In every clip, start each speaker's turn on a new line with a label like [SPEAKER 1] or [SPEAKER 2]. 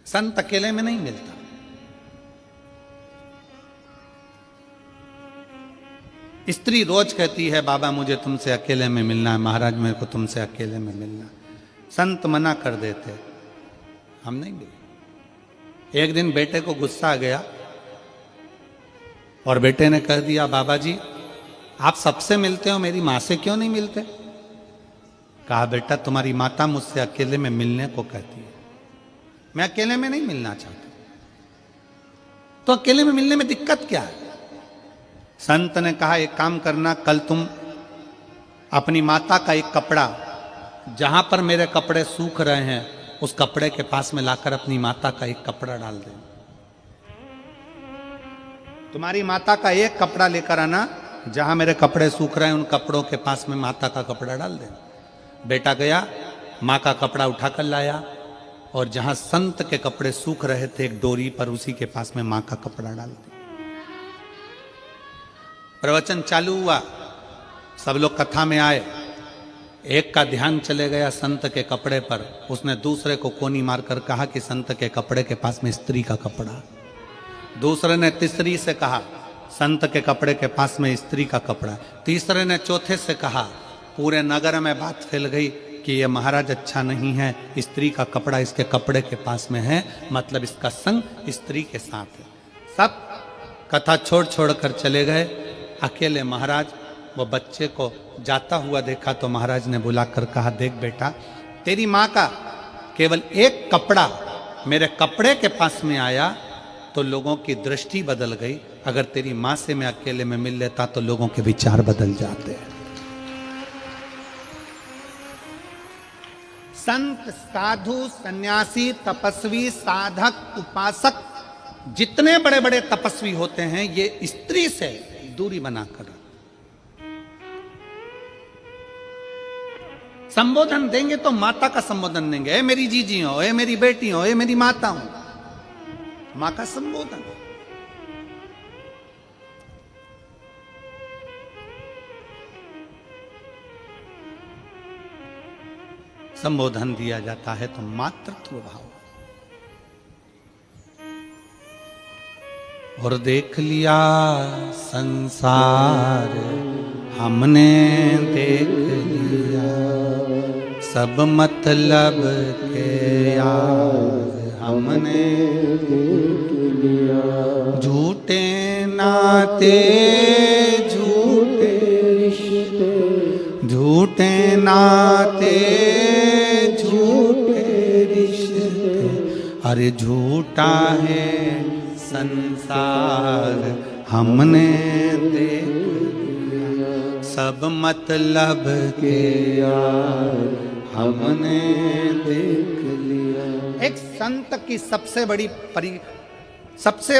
[SPEAKER 1] संत अकेले में नहीं मिलता। स्त्री रोज कहती है बाबा मुझे तुमसे अकेले में मिलना है, महाराज मेरे को तुमसे अकेले में मिलना है। संत मना कर देते, हम नहीं मिले। एक दिन बेटे को गुस्सा आ गया और बेटे ने कह दिया बाबा जी आप सबसे मिलते हो, मेरी माँ से क्यों नहीं मिलते? कहा बेटा तुम्हारी माता मुझसे अकेले में मिलने को कहती है, मैं अकेले में नहीं मिलना चाहता। तो अकेले में मिलने में दिक्कत क्या है? संत ने कहा एक काम करना, कल तुम अपनी माता का एक कपड़ा, जहां पर मेरे कपड़े सूख रहे हैं उस कपड़े के पास में लाकर अपनी माता का एक कपड़ा डाल दे। तुम्हारी माता का एक कपड़ा लेकर आना, जहां मेरे कपड़े सूख रहे हैं उन कपड़ों के पास में माता का कपड़ा डाल दे। बेटा गया, माँ का कपड़ा उठाकर लाया और जहां संत के कपड़े सूख रहे थे एक डोरी पर, उसी के पास में माँ का कपड़ा डाल दिया। प्रवचन चालू हुआ, सब लोग कथा में आए। एक का ध्यान चले गया संत के कपड़े पर, उसने दूसरे को कोनी मारकर कहा कि संत के कपड़े के पास में स्त्री का कपड़ा। दूसरे ने तीसरी से कहा संत के कपड़े के पास में स्त्री का कपड़ा। तीसरे ने चौथे से कहा, पूरे नगर में बात फैल गई कि ये महाराज अच्छा नहीं है, स्त्री का कपड़ा इसके कपड़े के पास में है, मतलब इसका संग स्त्री के साथ है। सब कथा छोड़ छोड़ कर चले गए। अकेले महाराज वो बच्चे को जाता हुआ देखा तो महाराज ने बुलाकर कहा देख बेटा, तेरी माँ का केवल एक कपड़ा मेरे कपड़े के पास में आया तो लोगों की दृष्टि बदल गई, अगर तेरी माँ से मैं अकेले में मिल लेता तो लोगों के विचार बदल जाते हैं। संत, साधु, सन्यासी, तपस्वी, साधक, उपासक, जितने बड़े बड़े तपस्वी होते हैं ये स्त्री से दूरी बनाकर संबोधन देंगे तो माता का संबोधन देंगे, ए मेरी जीजी हो, ए मेरी बेटी हो, ए मेरी माता हो, मां का संबोधन। संबोधन दिया जाता है तो मातृत्व भाव। और देख लिया संसार हमने देख लिया, सब मतलब के यार हमने देख लिया। झूठे नाते झूठे रिश्ते, झूठे नाते झूठे रिश्ते, अरे झूठा है संसार हमने देख लिया, सब मतलब के यार हमने देख लिया। एक संत की सबसे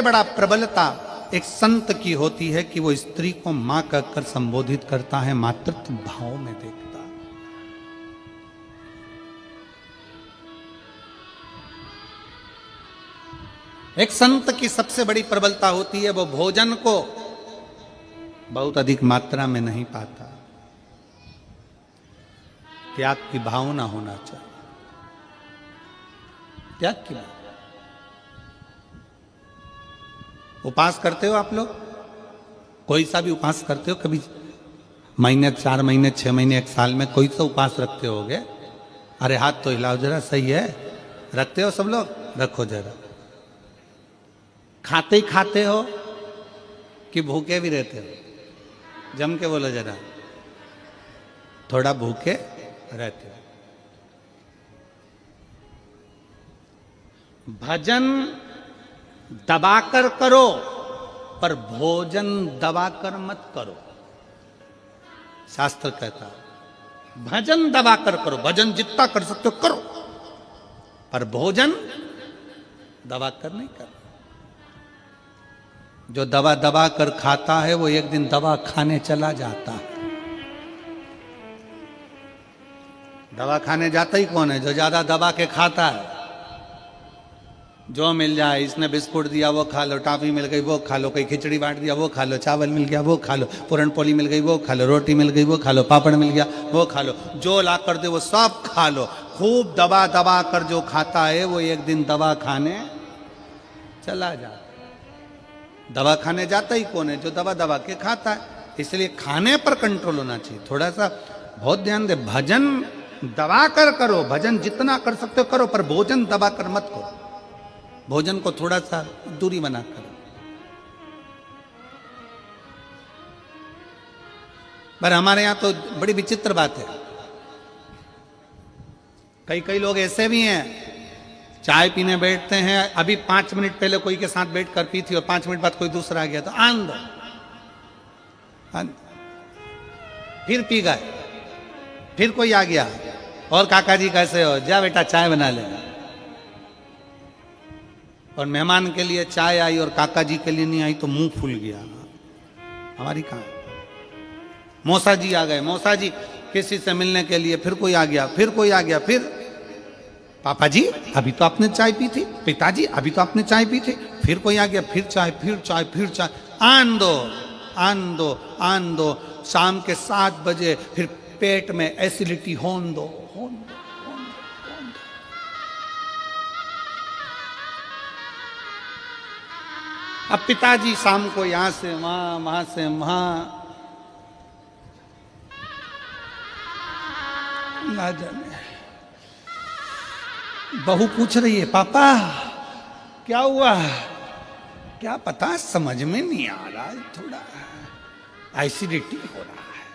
[SPEAKER 1] बड़ा प्रबलता एक संत की होती है कि वो स्त्री को मां कहकर संबोधित करता है, मातृत्व भाव में देखता। एक संत की सबसे बड़ी प्रबलता होती है वो भोजन को बहुत अधिक मात्रा में नहीं पाता, त्याग की भावना होना चाहिए। त्याग की भावना। उपास करते हो आप लोग? कोई सा भी उपास करते हो? कभी महीने, 4 महीने, 6 महीने, 1 साल में कोई सा उपास रखते होगे? अरे हाथ तो हिलाओ जरा, सही है? रखते हो सब लोग? रखो जरा। खाते ही खाते हो कि भूखे भी रहते हो? जम के बोलो जरा। थोड़ा भूखे रहते हो। भजन दबाकर करो पर भोजन दबाकर मत करो, शास्त्र कहता है। भजन दबाकर करो, भजन जितना कर सकते हो करो, पर भोजन दबाकर नहीं करो। जो दवा दबा कर खाता है वो एक दिन दवा खाने चला जाता है। दवा खाने जाता ही कौन है? जो ज्यादा दबा के खाता है। जो मिल जाए, इसने बिस्कुट दिया वो खा लो, टॉफी मिल गई वो खा लो, कोई खिचड़ी बांट दिया वो खा लो, चावल मिल गया वो खा लो, पूरन पोली मिल गई वो खा लो, रोटी मिल गई वो खा लो, पापड़ मिल गया वो खा लो, जो ला कर दे वो सब खा लो। खूब दबा दबा कर जो खाता है वो एक दिन दवा खाने चला जाता है। दवा खाने जाता ही कौन है? जो दवा दबा के खाता है। इसलिए खाने पर कंट्रोल होना चाहिए। थोड़ा सा बहुत ध्यान दे। भजन दबा कर करो, भजन जितना कर सकते हो करो, पर भोजन दबा कर मत करो। भोजन को थोड़ा सा दूरी बना करो। पर हमारे यहां तो बड़ी विचित्र बात है। कई कई लोग ऐसे भी हैं, चाय पीने बैठते हैं, अभी 5 मिनट पहले कोई के साथ बैठ कर पी थी और 5 मिनट बाद कोई दूसरा आ गया तो आन दो, फिर पी गए, फिर कोई आ गया, और काका जी कैसे हो, जा बेटा चाय बना ले। और मेहमान के लिए चाय आई और काका जी के लिए नहीं आई तो मुंह फूल गया। हमारी कहां? मौसा जी आ गए, मौसा जी किसी से मिलने के लिए, फिर कोई आ गया, फिर कोई आ गया, फिर पापा जी अभी तो आपने चाय पी थी, पिताजी अभी तो आपने चाय पी थी, फिर कोई आ गया, फिर चाय, फिर चाय, फिर चाय। आन दो, आन दो, आन दो। शाम के 7 बजे फिर पेट में एसिडिटी होन दो, होन दो, होन दो, होन दो। अब पिताजी शाम को यहां से वहां, वहां से वहां, ना जाने। बहू पूछ रही है पापा क्या हुआ? क्या पता, समझ में नहीं आ रहा है, थोड़ा एसिडिटी हो रहा है,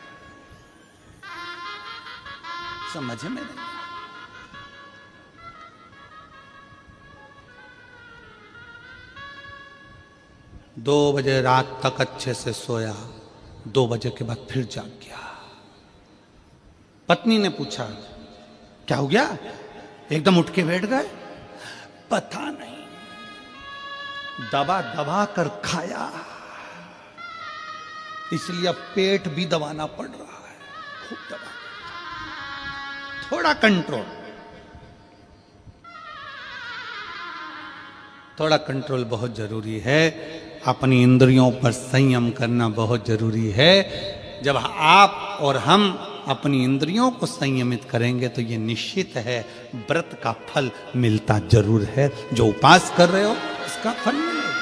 [SPEAKER 1] समझ में नहीं। 2 बजे रात तक अच्छे से सोया, 2 बजे के बाद फिर जाग गया। पत्नी ने पूछा क्या हो गया, एकदम उठ के बैठ गए? पता नहीं, दबा दबा कर खाया, इसलिए अब पेट भी दबाना पड़ रहा है, खूब दबा। थोड़ा कंट्रोल, थोड़ा कंट्रोल बहुत जरूरी है। अपनी इंद्रियों पर संयम करना बहुत जरूरी है। जब आप और हम अपनी इंद्रियों को संयमित करेंगे तो ये निश्चित है व्रत का फल मिलता जरूर है। जो उपास कर रहे हो उसका फल मिलेगा।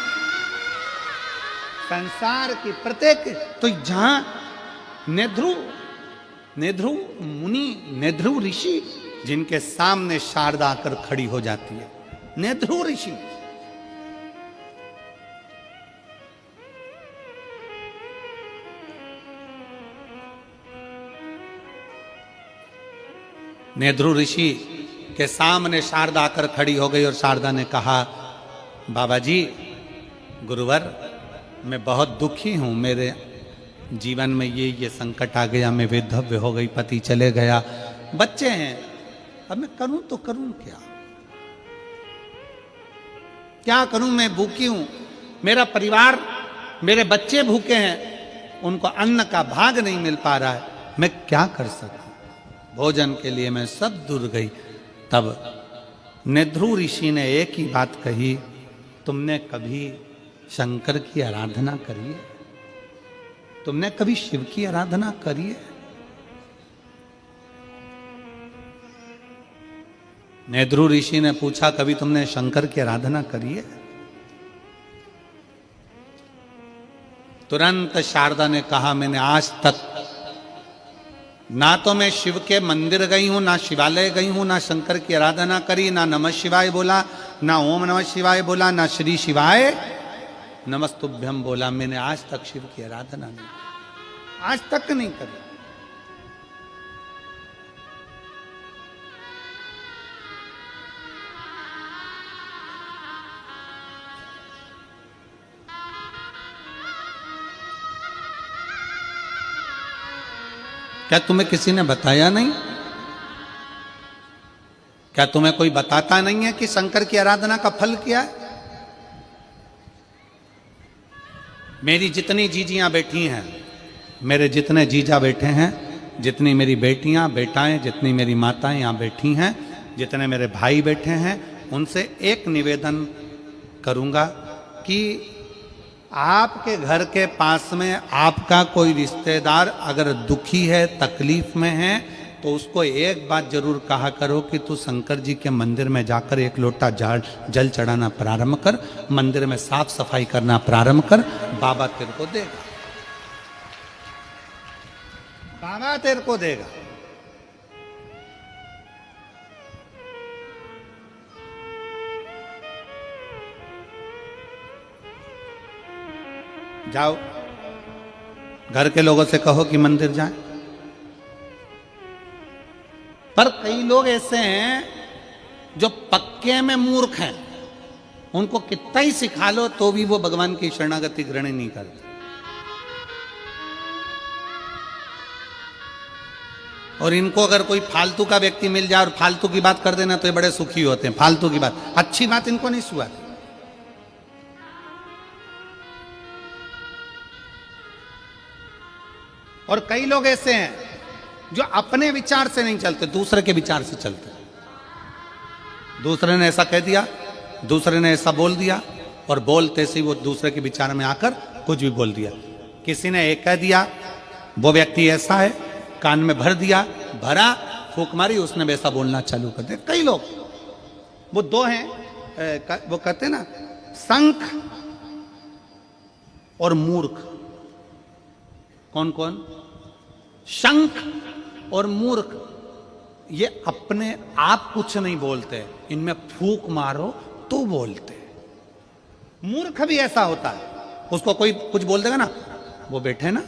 [SPEAKER 1] संसार की प्रत्येक, तो जहां नेध्रु मुनि, नेध्रु ऋषि, जिनके सामने शारदा आकर खड़ी हो जाती है, नेध्रु ऋषि, नेध्रु ऋषि के सामने शारदा आकर खड़ी हो गई और शारदा ने कहा बाबा जी, गुरुवर, मैं बहुत दुखी हूं, मेरे जीवन में ये संकट आ गया, मैं विधव्य हो गई, पति चले गया, बच्चे हैं, अब मैं करूं तो करूं क्या? क्या करूं? मैं भूखी हूं, मेरा परिवार, मेरे बच्चे भूखे हैं, उनको अन्न का भाग नहीं मिल पा रहा है, मैं क्या कर सकता? भोजन के लिए मैं सब दूर गई। तब नेध्रु ऋषि ने एक ही बात कही, तुमने कभी शंकर की आराधना करी है? तुमने कभी शिव की आराधना करी है? नेध्रु ऋषि ने पूछा, कभी तुमने शंकर की आराधना करी है? तुरंत शारदा ने कहा, मैंने आज तक ना तो मैं शिव के मंदिर गई हूं, ना शिवालय गई हूं, ना शंकर की आराधना करी, ना नमः शिवाय बोला, ना ओम नमः शिवाय बोला, ना श्री शिवाय नमस्तुभ्यम बोला। मैंने आज तक शिव की आराधना नहीं, आज तक नहीं करी। क्या तुम्हें किसी ने बताया नहीं? क्या तुम्हें कोई बताता नहीं है कि शंकर की आराधना का फल क्या है? मेरी जितनी जीजियां बैठी हैं, मेरे जितने जीजा बैठे हैं, जितनी मेरी बेटियां, बेटाएं, जितनी मेरी माताएं यहां बैठी हैं, जितने मेरे भाई बैठे हैं, उनसे एक निवेदन करूंगा कि आपके घर के पास में आपका कोई रिश्तेदार अगर दुखी है, तकलीफ में है, तो उसको एक बात जरूर कहा करो कि तू शंकर जी के मंदिर में जाकर एक लोटा जल चढ़ाना प्रारंभ कर, मंदिर में साफ सफाई करना प्रारंभ कर, बाबा तेरे को देगा, बाबा तेरे को देगा। जाओ घर के लोगों से कहो कि मंदिर जाएं। पर कई लोग ऐसे हैं जो पक्के में मूर्ख हैं, उनको कितना ही सिखा लो तो भी वो भगवान की शरणागति ग्रहण नहीं करते। और इनको अगर कोई फालतू का व्यक्ति मिल जाए और फालतू की बात कर देना तो ये बड़े सुखी होते हैं। फालतू की बात, अच्छी बात इनको नहीं सुहा। और कई लोग ऐसे हैं जो अपने विचार से नहीं चलते, दूसरे के विचार से चलते। दूसरे ने ऐसा कह दिया, दूसरे ने ऐसा बोल दिया, और बोलते से वो दूसरे के विचार में आकर कुछ भी बोल दिया। किसी ने एक कह दिया, वो व्यक्ति ऐसा है, कान में भर दिया, भरा, फूंक मारी, उसने वैसा बोलना चालू कर दिया। कई लोग, वो दो हैं, वो कहते हैं ना, संख और मूर्ख। कौन कौन? शंख और मूर्ख। ये अपने आप कुछ नहीं बोलते, इनमें फूंक मारो तो बोलते। मूर्ख भी ऐसा होता है, उसको कोई कुछ बोल देगा ना, वो बैठे ना,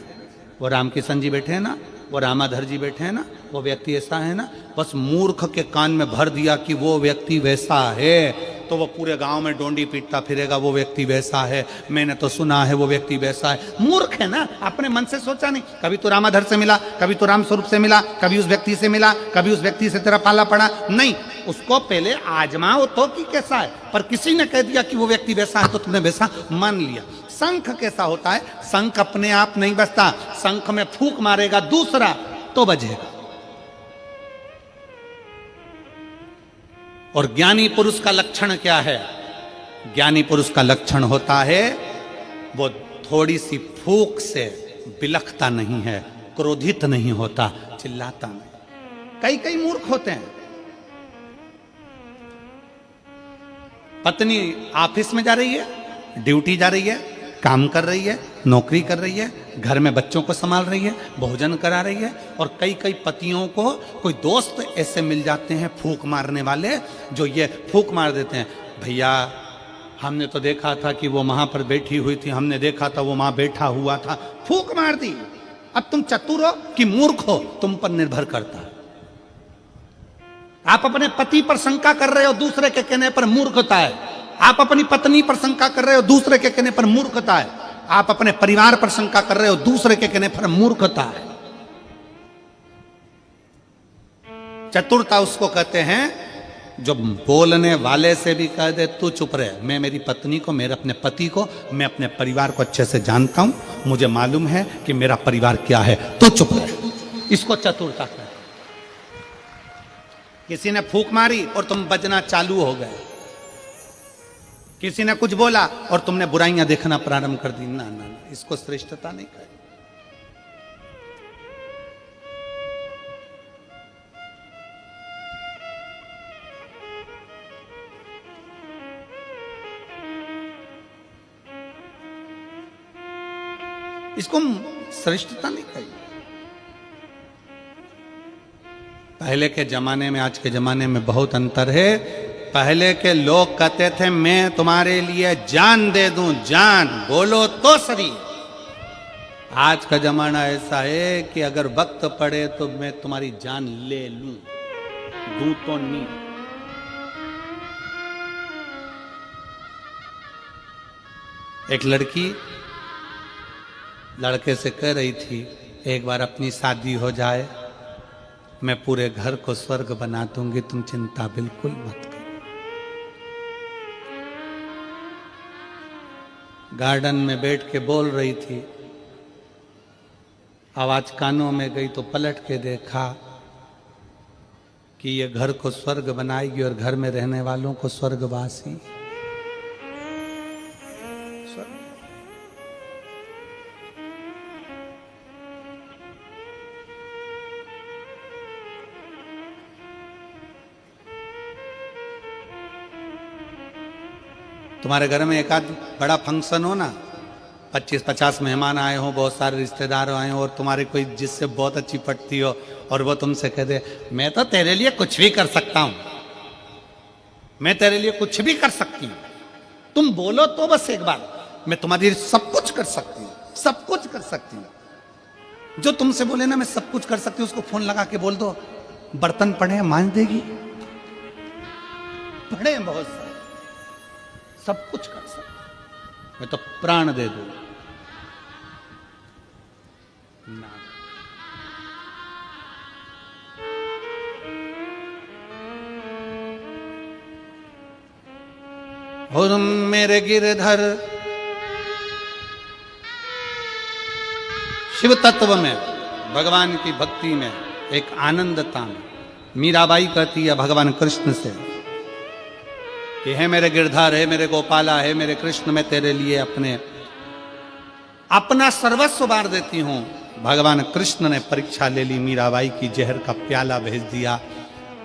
[SPEAKER 1] वो रामकिशन जी बैठे हैं ना, वो रामाधर जी बैठे हैं ना, वो व्यक्ति ऐसा है ना, बस मूर्ख के कान में भर दिया कि वो व्यक्ति वैसा है, तो वो पूरे गांव में डोंडी पीटता फिरेगा, वो व्यक्ति वैसा है, मैंने तो सुना है वो व्यक्ति वैसा है। मूर्ख है ना, अपने मन से सोचा नहीं। कभी तो रामाधर से मिला, कभी तो राम स्वरूप से मिला, कभी उस व्यक्ति से मिला, कभी उस व्यक्ति से तेरा पाला पड़ा नहीं। उसको पहले आजमाओ तो कि कैसा है। पर किसी ने कह दिया कि वो व्यक्ति वैसा है तो तुमने वैसा मान लिया। शंख कैसा होता है? शंख अपने आप नहीं बजता, शंख में फूंक मारेगा दूसरा तो बजेगा। और ज्ञानी पुरुष का लक्षण क्या है? ज्ञानी पुरुष का लक्षण होता है वो थोड़ी सी फूंक से बिलखता नहीं है, क्रोधित नहीं होता, चिल्लाता नहीं। कई कई मूर्ख होते हैं। पत्नी ऑफिस में जा रही है, ड्यूटी जा रही है, काम कर रही है, नौकरी कर रही है, घर में बच्चों को संभाल रही है, भोजन करा रही है, और कई कई पतियों को कोई दोस्त ऐसे मिल जाते हैं फूंक मारने वाले, जो ये फूंक मार देते हैं, भैया हमने तो देखा था कि वो वहां पर बैठी हुई थी, हमने देखा था वो वहां बैठा हुआ था, फूंक मार दी। अब तुम चतुर हो कि मूर्ख हो, तुम पर निर्भर करता है। आप अपने पति पर शंका कर रहे हो, दूसरे के कहने पर मूर्खता है। आप अपनी पत्नी पर शंका कर रहे हो, दूसरे के कहने पर मूर्खता है। आप अपने परिवार पर शंका कर रहे हो, दूसरे के कहने पर मूर्खता है। चतुरता उसको कहते हैं जो बोलने वाले से भी कह दे तू चुप रहे, मैं मेरी पत्नी को, मेरे अपने पति को, मैं अपने परिवार को अच्छे से जानता हूं, मुझे मालूम है कि मेरा परिवार क्या है, तू चुप रहे। इसको चतुरता कहते हैं। किसी ने फूंक मारी और तुम बजना चालू हो गए, किसी ने कुछ बोला और तुमने बुराइयां देखना प्रारंभ कर दी, ना ना ना, इसको श्रेष्ठता नहीं कहे। इसको श्रेष्ठता नहीं कही। पहले के जमाने में आज के जमाने में बहुत अंतर है। पहले के लोग कहते थे मैं तुम्हारे लिए जान दे दूं, जान बोलो तो सही। आज का जमाना ऐसा है कि अगर वक्त पड़े तो मैं तुम्हारी जान ले लूं, दूं तो नहीं। एक लड़की लड़के से कह रही थी एक बार अपनी शादी हो जाए, मैं पूरे घर को स्वर्ग बना दूंगी, तुम चिंता बिल्कुल मत करो। गार्डन में बैठ के बोल रही थी, आवाज कानों में गई तो पलट के देखा कि ये घर को स्वर्ग बनाएगी और घर में रहने वालों को स्वर्गवासी। तुम्हारे घर में एक आध बड़ा फंक्शन हो ना, 25-50 मेहमान आए हो, बहुत सारे रिश्तेदार आए हो, और तुम्हारी कोई जिससे बहुत अच्छी पटती हो और वो तुमसे कह दे मैं तो तेरे लिए कुछ भी कर सकता हूं, मैं तेरे लिए कुछ भी कर सकती हूं, तुम बोलो तो बस एक बार, मैं तुम्हारे लिए सब कुछ कर सकती हूं, सब कुछ कर सकती हूं। जो तुमसे बोले ना मैं सब कुछ कर सकती हूं, उसको फोन लगा के बोल दो बर्तन पड़े हैं मांज देगी, पड़े हैं बहुत सारे, सब कुछ कर सकती, मैं तो प्राण दे दूं ना। और मेरे गिरधर शिव तत्व में, भगवान की भक्ति में, एक आनंदता में, मीराबाई कहती है भगवान कृष्ण से कि हे मेरे गिरधर, हे मेरे गोपाला, हे मेरे कृष्ण, मैं तेरे लिए अपना सर्वस्व वार देती हूं। भगवान कृष्ण ने परीक्षा ले ली, मीराबाई की जहर का प्याला भेज दिया,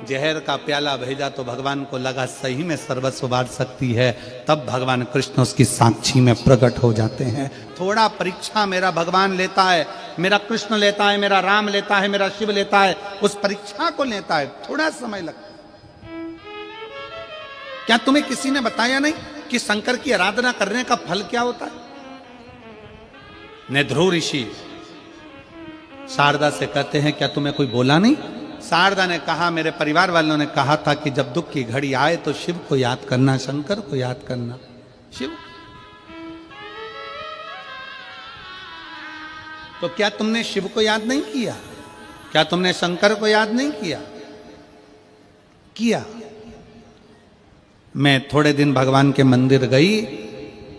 [SPEAKER 1] जहर का प्याला भेजा तो भगवान को लगा सही में सर्वस्व वार सकती है, तब भगवान कृष्ण उसकी साक्षी में प्रकट हो जाते हैं। थोड़ा परीक्षा मेरा भगवान लेता है, मेरा कृष्ण लेता है, मेरा राम लेता है, मेरा शिव लेता है, उस परीक्षा को लेता है, थोड़ा समय लगता है। क्या तुम्हें किसी ने बताया नहीं कि शंकर की आराधना करने का फल क्या होता है? नेध्रु ऋषि शारदा से कहते हैं क्या तुम्हें कोई बोला नहीं? शारदा ने कहा मेरे परिवार वालों ने कहा था कि जब दुख की घड़ी आए तो शिव को याद करना, शंकर को याद करना। शिव, तो क्या तुमने शिव को याद नहीं किया? क्या तुमने शंकर को याद नहीं किया? किया। मैं थोड़े दिन भगवान के मंदिर गई,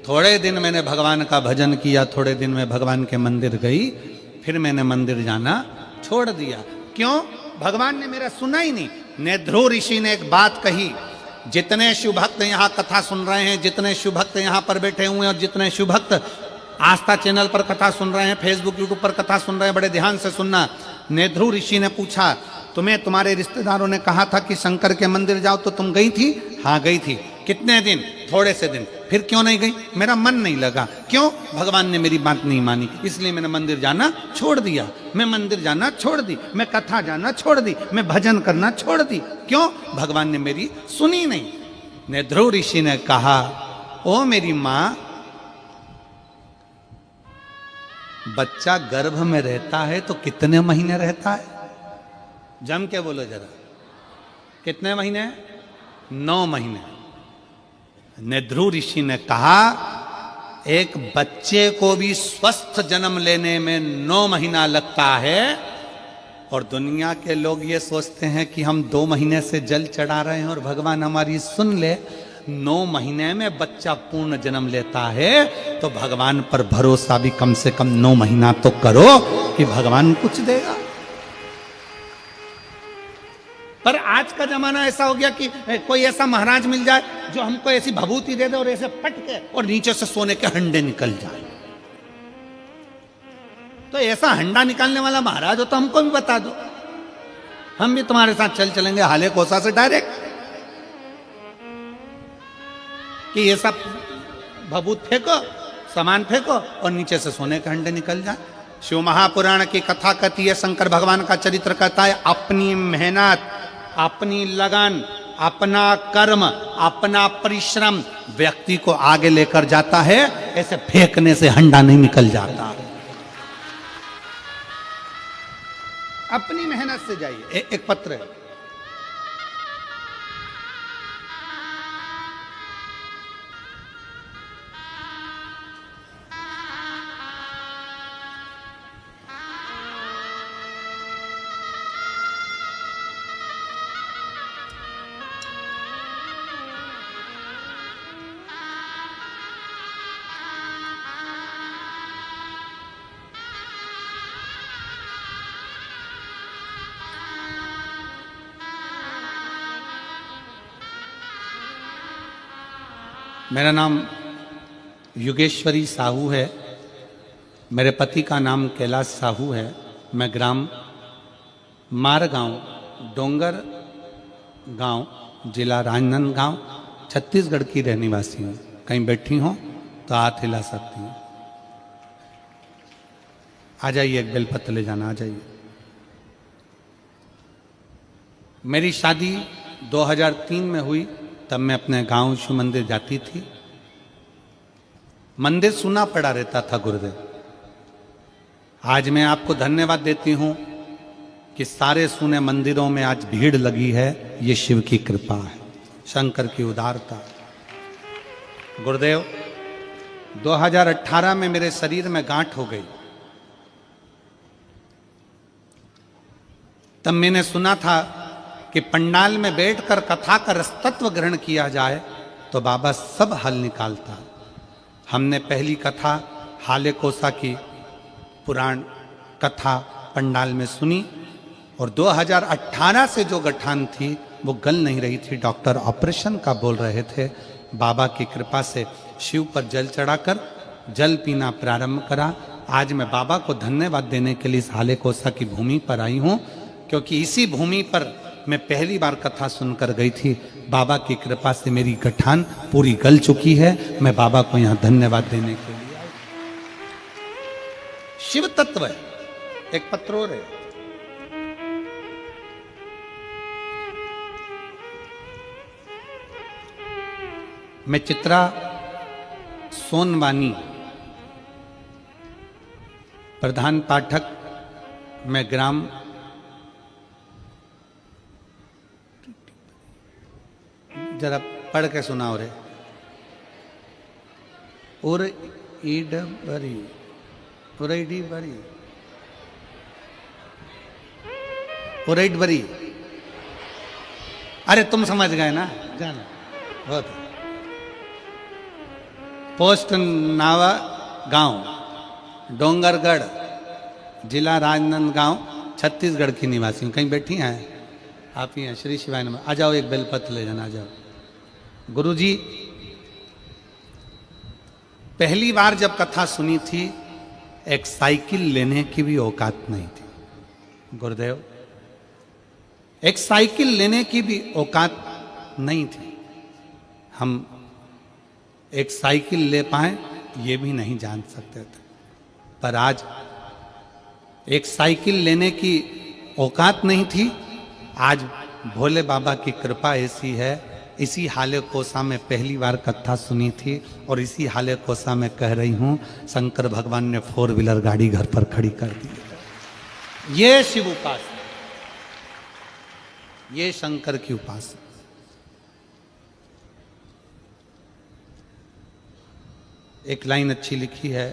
[SPEAKER 1] थोड़े दिन मैंने भगवान का भजन किया, थोड़े दिन मैं भगवान के मंदिर गई, फिर मैंने मंदिर जाना छोड़ दिया। क्यों? भगवान ने मेरा सुना ही नहीं। नेध्रु ऋषि ने एक बात कही, जितने शिव भक्त यहां कथा सुन रहे हैं, जितने शिव भक्त यहां पर बैठे हुए हैं और जितने शिव भक्त आस्था चैनल पर कथा सुन रहे हैं, फेसबुक यूट्यूब पर कथा सुन रहे हैं, बड़े ध्यान से सुनना। नेध्रु ऋषि ने पूछा तुम्हें तुम्हारे रिश्तेदारों ने कहा था कि शंकर के मंदिर जाओ, तो तुम गई थी? हाँ गई थी। कितने दिन? थोड़े से दिन। फिर क्यों नहीं गई? मेरा मन नहीं लगा। क्यों? भगवान ने मेरी बात नहीं मानी, इसलिए मैंने मंदिर जाना छोड़ दिया। मैं मंदिर जाना छोड़ दी, मैं कथा जाना छोड़ दी, मैं भजन करना छोड़ दी। क्यों? भगवान ने मेरी सुनी नहीं। नेध्रु ऋषि ने कहा ओ मेरी मां, बच्चा गर्भ में रहता है तो कितने महीने रहता है? जम के बोलो जरा, कितने महीने? 9 महीने। नेध्रु ऋषि ने कहा एक बच्चे को भी स्वस्थ जन्म लेने में 9 महीना लगता है, और दुनिया के लोग ये सोचते हैं कि हम 2 महीने से जल चढ़ा रहे हैं और भगवान हमारी सुन ले। 9 महीने में बच्चा पूर्ण जन्म लेता है, तो भगवान पर भरोसा भी कम से कम 9 महीना तो करो कि भगवान कुछ देगा। पर आज का जमाना ऐसा हो गया कि कोई ऐसा महाराज मिल जाए जो हमको ऐसी भभूति दे दे और ऐसे पटके और नीचे से सोने के हंडे निकल जाए। तो ऐसा हंडा निकालने वाला महाराज हो तो हमको भी बता दो, हम भी तुम्हारे साथ चलेंगे हाले कोसा से डायरेक्ट, कि ये सब भभूत फेंको, सामान फेंको और नीचे से सोने के हंडे निकल जाए। शिव महापुराण की कथा कहती है, शंकर भगवान का चरित्र कहता है अपनी मेहनत, अपनी लगन, अपना कर्म, अपना परिश्रम व्यक्ति को आगे लेकर जाता है, ऐसे फेंकने से हंडा नहीं निकल जाता। अपनी मेहनत से जाइए। एक पत्र है, मेरा नाम युगेश्वरी साहू है, मेरे पति का नाम कैलाश साहू है। मैं ग्राम मारगांव, डोंगर गांव, जिला राजनांदगांव, छत्तीसगढ़ की रहने वासी हूँ। कहीं बैठी हो तो हाथ हिला सकती हैं। आ जाइए, एक बेलपत्र ले जाना, आ जाइए। मेरी शादी 2003 में हुई, तब मैं अपने गांव शिव मंदिर जाती थी। मंदिर सुना पड़ा रहता था गुरुदेव। आज मैं आपको धन्यवाद देती हूं कि सारे सुने मंदिरों में आज भीड़ लगी है। ये शिव की कृपा है, शंकर की उदारता। गुरुदेव 2018 में मेरे शरीर में गांठ हो गई। तब मैंने सुना था कि पंडाल में बैठकर कथा का रसतत्व ग्रहण किया जाए तो बाबा सब हल निकालता। हमने पहली कथा हाले कोसा की पुराण कथा पंडाल में सुनी और 2018 से जो गठान थी वो गल नहीं रही थी। डॉक्टर ऑपरेशन का बोल रहे थे। बाबा की कृपा से शिव पर जल चढ़ाकर जल पीना प्रारंभ करा। आज मैं बाबा को धन्यवाद देने के लिए इस हाले कोसा की भूमि पर आई हूँ, क्योंकि इसी भूमि पर मैं पहली बार कथा सुनकर गई थी। बाबा की कृपा से मेरी गठान पूरी गल चुकी है। मैं बाबा को यहाँ धन्यवाद देने के लिए आई। शिव तत्व है। एक पत्र और है, मैं चित्रा सोनवानी, प्रधान पाठक, मैं ग्राम जरा पढ़ के सुनाओ रे। और ईड बरी उरईडी बरी उरईड बरी। अरे तुम समझ गए ना, जाना बहुत। पोस्ट नावा गांव, डोंगरगढ़, जिला राजनांदगांव, छत्तीसगढ़ की निवासी हूँ। कहीं बैठी हैं आप ही हैं? श्री शिवाय नमः। आ जाओ, एक बेलपत्र ले जाना, आ जाओ। गुरुजी, पहली बार जब कथा सुनी थी, एक साइकिल लेने की भी औकात नहीं थी। गुरुदेव, एक साइकिल लेने की भी औकात नहीं थी। हम एक साइकिल ले पाए ये भी नहीं जान सकते थे। पर आज एक साइकिल लेने की औकात नहीं थी। आज भोले बाबा की कृपा ऐसी है। इसी हाले कोसा में पहली बार कथा सुनी थी और इसी हाले कोसा में कह रही हूं, शंकर भगवान ने 4 व्हीलर गाड़ी घर पर खड़ी कर दी। ये शिव उपासना, ये शंकर की उपासना। एक लाइन अच्छी लिखी है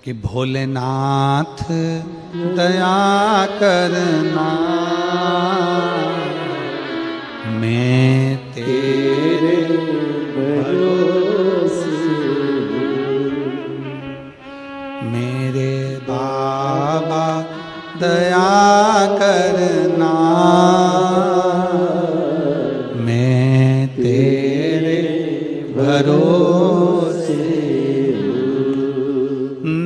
[SPEAKER 1] कि भोलेनाथ दया करना, मैं तेरे भरोसे, मेरे बाबा दया करना, मैं तेरे भरोसे,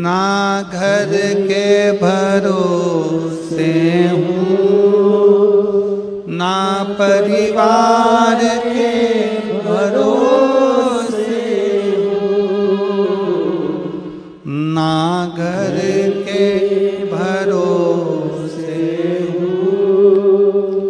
[SPEAKER 1] ना घर के भरोसे हूँ, ना परिवार के भरोसे,